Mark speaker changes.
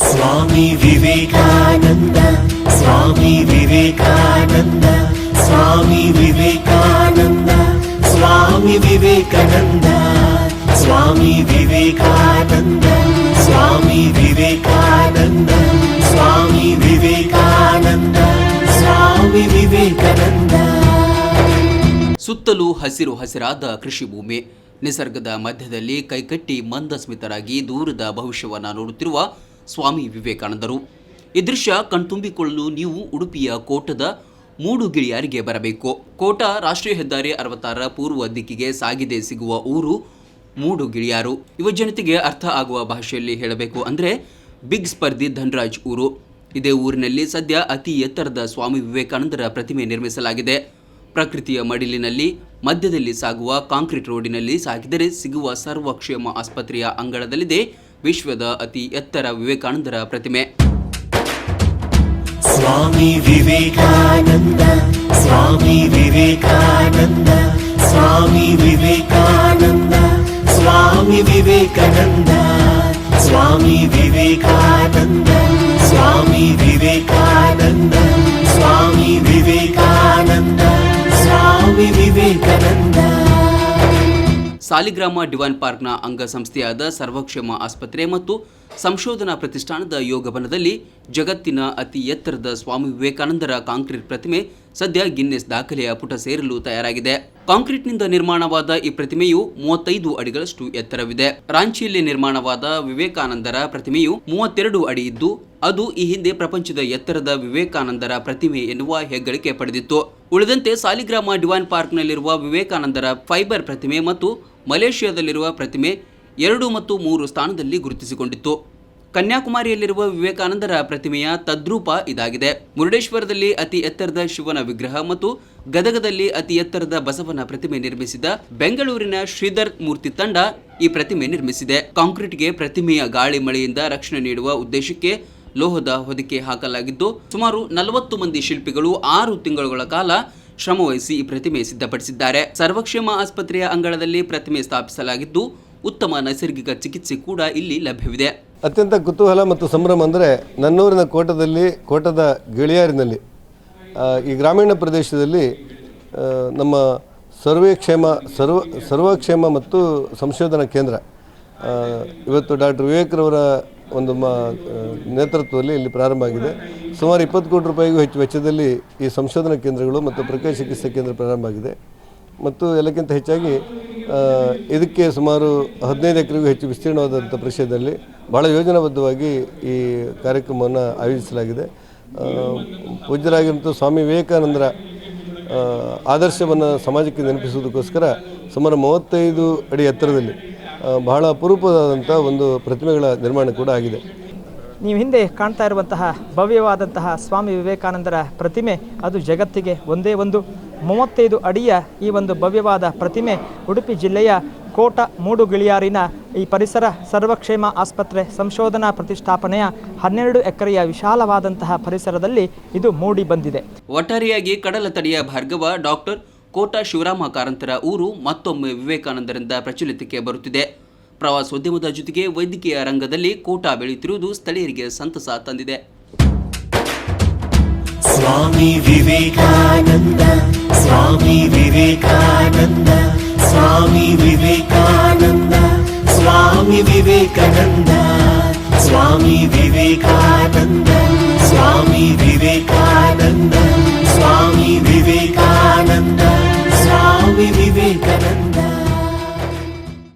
Speaker 1: स्वामी विवेकानंद स्वामी विवेकानंद स्वामी विवेकानंद स्वामी विवेकानंद स्वामी विवेकानंद स्वामी विवेकानंद स्वामी विवेकानंद स्वामी विवेकानंद.
Speaker 2: ಸುತ್ತಲೂ ಹಸಿರು ಹಸಿರಾದ ಕೃಷಿ ಭೂಮಿ, ನಿಸರ್ಗದ ಮಧ್ಯದಲ್ಲಿ ಕೈಕಟ್ಟಿ ಮಂದಸ್ಮಿತರಾಗಿ ದೂರದ ಭವಿಷ್ಯವನ್ನು ನೋಡುತ್ತಿರುವ ಸ್ವಾಮಿ ವಿವೇಕಾನಂದರು. ಈ ದೃಶ್ಯ ಕಣ್ತುಂಬಿಕೊಳ್ಳಲು ನೀವು ಉಡುಪಿಯ ಕೋಟದ ಮೂಡುಗಿಳಿಯಾರಿಗೆ ಬರಬೇಕು. ಕೋಟ ರಾಷ್ಟ್ರೀಯ ಹೆದ್ದಾರಿ 66 ಪೂರ್ವ ದಿಕ್ಕಿಗೆ ಸಾಗಿದೆ ಸಿಗುವ ಊರು ಮೂಡುಗಿಳಿಯಾರು. ಯುವ ಜನತೆಗೆ ಅರ್ಥ ಆಗುವ ಭಾಷೆಯಲ್ಲಿ ಹೇಳಬೇಕು ಅಂದರೆ ಬಿಗ್ ಸ್ಪರ್ಧಿ ಧನ್ರಾಜ್ ಊರು. ಇದೇ ಊರಿನಲ್ಲಿ ಸದ್ಯ ಅತಿ ಎತ್ತರದ ಸ್ವಾಮಿ ವಿವೇಕಾನಂದರ ಪ್ರತಿಮೆ ನಿರ್ಮಿಸಲಾಗಿದೆ. ಪ್ರಕೃತಿಯ ಮಡಿಲಿನಲ್ಲಿ ಮಧ್ಯದಲ್ಲಿ ಸಾಗುವ ಕಾಂಕ್ರೀಟ್ ರೋಡಿನಲ್ಲಿ ಸಾಗಿದರೆ ಸಿಗುವ ಸರ್ವಕ್ಷೇಮ ಆಸ್ಪತ್ರೆಯ ಅಂಗಳದಲ್ಲಿದೆ ವಿಶ್ವದ ಅತಿ ಎತ್ತರ ವಿವೇಕಾನಂದರ ಪ್ರತಿಮೆ.
Speaker 1: ಸ್ವಾಮಿ ವಿವೇಕಾನಂದ ಸ್ವಾಮಿ ವಿವೇಕಾನಂದ ಸ್ವಾಮಿ ವಿವೇಕಾನಂದ ಸ್ವಾಮಿ ವಿವೇಕಾನಂದ ಸ್ವಾಮಿ ವಿವೇಕಾನಂದ ಸ್ವಾಮಿ ವಿವೇಕಾನಂದ ಸ್ವಾಮಿ ವಿವೇಕಾನಂದ ಸ್ವಾಮಿ ವಿವೇಕಾನಂದ.
Speaker 2: ಸಾಲಿಗ್ರಾಮ ಡಿವೈನ್ ಪಾರ್ಕ್ನ ಅಂಗಸಂಸ್ಥೆಯಾದ ಸರ್ವಕ್ಷೇಮ ಆಸ್ಪತ್ರೆ ಮತ್ತು ಸಂಶೋಧನಾ ಪ್ರತಿಷ್ಠಾನದ ಯೋಗವನದಲ್ಲಿ ಜಗತ್ತಿನ ಅತಿ ಎತ್ತರದ ಸ್ವಾಮಿ ವಿವೇಕಾನಂದರ ಕಾಂಕ್ರೀಟ್ ಪ್ರತಿಮೆ ಸದ್ಯ ಗಿನ್ನೆಸ್ ದಾಖಲೆಯ ಪುಟ ಸೇರಲು ತಯಾರಾಗಿದೆ. ಕಾಂಕ್ರೀಟ್ನಿಂದ ನಿರ್ಮಾಣವಾದ ಈ ಪ್ರತಿಮೆಯು 35 ಅಡಿಗಳಷ್ಟು ಎತ್ತರವಿದೆ. ರಾಂಚಿಯಲ್ಲಿ ನಿರ್ಮಾಣವಾದ ವಿವೇಕಾನಂದರ ಪ್ರತಿಮೆಯು 32 ಅಡಿ ಇದ್ದು ಅದು ಈ ಹಿಂದೆ ಪ್ರಪಂಚದ ಎತ್ತರದ ವಿವೇಕಾನಂದರ ಪ್ರತಿಮೆ ಎನ್ನುವ ಹೆಗ್ಗಳಿಕೆ ಪಡೆದಿತ್ತು. ಉಳಿದಂತೆ ಸಾಲಿಗ್ರಾಮ ಡಿವೈನ್ ಪಾರ್ಕ್ನಲ್ಲಿರುವ ವಿವೇಕಾನಂದರ ಫೈಬರ್ ಪ್ರತಿಮೆ ಮತ್ತು ಮಲೇಷಿಯಾದಲ್ಲಿರುವ ಪ್ರತಿಮೆ 2 ಮತ್ತು 3 ಸ್ಥಾನದಲ್ಲಿ ಗುರುತಿಸಿಕೊಂಡಿತ್ತು. ಕನ್ಯಾಕುಮಾರಿಯಲ್ಲಿರುವ ವಿವೇಕಾನಂದರ ಪ್ರತಿಮೆಯ ತದ್ರೂಪ ಇದಾಗಿದೆ. ಮುರುಡೇಶ್ವರದಲ್ಲಿ ಅತಿ ಎತ್ತರದ ಶಿವನ ವಿಗ್ರಹ ಮತ್ತು ಗದಗದಲ್ಲಿ ಅತಿ ಎತ್ತರದ ಬಸವನ ಪ್ರತಿಮೆ ನಿರ್ಮಿಸಿದ ಬೆಂಗಳೂರಿನ ಶ್ರೀಧರ್ ಮೂರ್ತಿ ತಂಡ ಈ ಪ್ರತಿಮೆ ನಿರ್ಮಿಸಿದೆ. ಕಾಂಕ್ರೀಟ್ಗೆ ಪ್ರತಿಮೆಯ ಗಾಳಿ ಮಳೆಯಿಂದ ರಕ್ಷಣೆ ನೀಡುವ ಉದ್ದೇಶಕ್ಕೆ ಲೋಹದ ಹೊದಿಕೆ ಹಾಕಲಾಗಿದ್ದು ಸುಮಾರು 40 ಮಂದಿ ಶಿಲ್ಪಿಗಳು 6 ತಿಂಗಳುಗಳ ಕಾಲ ಶ್ರಮವಹಿಸಿ ಈ ಪ್ರತಿಮೆ ಸಿದ್ಧಪಡಿಸಿದ್ದಾರೆ. ಸರ್ವಕ್ಷೇಮ ಆಸ್ಪತ್ರೆಯ ಅಂಗಳದಲ್ಲಿ ಪ್ರತಿಮೆ ಸ್ಥಾಪಿಸಲಾಗಿದ್ದು ಉತ್ತಮ ನೈಸರ್ಗಿಕ ಚಿಕಿತ್ಸೆ ಕೂಡ ಇಲ್ಲಿ ಲಭ್ಯವಿದೆ.
Speaker 3: ಅತ್ಯಂತ ಕುತೂಹಲ ಮತ್ತು ಸಂಭ್ರಮ ಅಂದರೆ ನನ್ನೂರಿನ ಕೋಟದ ಗಿಳಿಯಾರಿನಲ್ಲಿ ಈ ಗ್ರಾಮೀಣ ಪ್ರದೇಶದಲ್ಲಿ ನಮ್ಮ ಸರ್ವಕ್ಷೇಮ ಮತ್ತು ಸಂಶೋಧನಾ ಕೇಂದ್ರ ಇವತ್ತು ಡಾಕ್ಟರ್ ವಿವೇಕ್ರವರ ಒಂದು ನೇತೃತ್ವದಲ್ಲಿ ಇಲ್ಲಿ ಪ್ರಾರಂಭ ಆಗಿದೆ. ಸುಮಾರು 20 ಕೋಟಿ ರೂಪಾಯಿಗೂ ಹೆಚ್ಚು ವೆಚ್ಚದಲ್ಲಿ ಈ ಸಂಶೋಧನಾ ಕೇಂದ್ರಗಳು ಮತ್ತು ಪ್ರಕೃತಿ ಚಿಕಿತ್ಸಾ ಕೇಂದ್ರ ಪ್ರಾರಂಭ ಆಗಿದೆ. ಮತ್ತು ಎಲ್ಲಕ್ಕಿಂತ ಹೆಚ್ಚಾಗಿ ಇದಕ್ಕೆ ಸುಮಾರು 15 ಎಕರೆಗೂ ಹೆಚ್ಚು ವಿಸ್ತೀರ್ಣವಾದಂಥ ಪ್ರದೇಶದಲ್ಲಿ ಭಾಳ ಯೋಜನಾಬದ್ಧವಾಗಿ ಈ ಕಾರ್ಯಕ್ರಮವನ್ನು ಆಯೋಜಿಸಲಾಗಿದೆ. ಪೂಜ್ಯರಾಗಿರುವಂಥ ಸ್ವಾಮಿ ವಿವೇಕಾನಂದರ ಆದರ್ಶವನ್ನು ಸಮಾಜಕ್ಕೆ ನೆನಪಿಸುವುದಕ್ಕೋಸ್ಕರ ಸುಮಾರು 35 ಅಡಿ ಎತ್ತರದಲ್ಲಿ ಬಹಳ ಅಪರೂಪವಾದಂಥ ಒಂದು ಪ್ರತಿಮೆಗಳ ನಿರ್ಮಾಣ ಕೂಡ ಆಗಿದೆ.
Speaker 4: ನೀವು ಹಿಂದೆ ಕಾಣ್ತಾ ಇರುವಂತಹ ಭವ್ಯವಾದಂತಹ ಸ್ವಾಮಿ ವಿವೇಕಾನಂದರ ಪ್ರತಿಮೆ ಅದು ಜಗತ್ತಿಗೆ ಒಂದೇ ಒಂದು 35 ಅಡಿಯ ಈ ಒಂದು ಭವ್ಯವಾದ ಪ್ರತಿಮೆ ಉಡುಪಿ ಜಿಲ್ಲೆಯ ಕೋಟ ಮೂಡುಗಿಳಿಯಾರಿನ ಈ ಪರಿಸರ ಸರ್ವಕ್ಷೇಮ ಆಸ್ಪತ್ರೆ ಸಂಶೋಧನಾ ಪ್ರತಿಷ್ಠಾಪನೆಯ 12 ಎಕರೆಯ ವಿಶಾಲವಾದಂತಹ ಪರಿಸರದಲ್ಲಿ ಇದು ಮೂಡಿ ಬಂದಿದೆ.
Speaker 2: ಒಟ್ಟಾರೆಯಾಗಿ ಕಡಲ ತಡಿಯ ಭಾರ್ಗವ ಡಾಕ್ಟರ್ ಕೋಟ ಶಿವರಾಮ ಕಾರಂತರ ಊರು ಮತ್ತೊಮ್ಮೆ ವಿವೇಕಾನಂದರಿಂದ ಪ್ರಚಲಿತಕ್ಕೆ ಬರುತ್ತಿದೆ. ಪ್ರವಾಸೋದ್ಯಮದ ಜೊತೆಗೆ ವೈದ್ಯಕೀಯ ರಂಗದಲ್ಲಿ ಕೋಟ ಬೆಳೆಯುತ್ತಿರುವುದು ಸ್ಥಳೀಯರಿಗೆ ಸಂತಸ ತಂದಿದೆ.
Speaker 1: ಸ್ವಾಮಿ ವಿವೇಕಾನಂದ ಸ್ವಾಮಿ ವಿವೇಕಾನಂದ ಸ್ವಾಮಿ ವಿವೇಕಾನಂದ ಸ್ವಾಮಿ ವಿವೇಕಾನಂದ ಸ್ವಾಮಿ ವಿವೇಕಾನಂದ ಸ್ವಾಮಿ ವಿವೇಕಾನಂದ ಸ್ವಾಮಿ ವಿವೇಕಾನಂದ ಸ್ವಾಮಿ ವಿವೇಕಾನಂದ.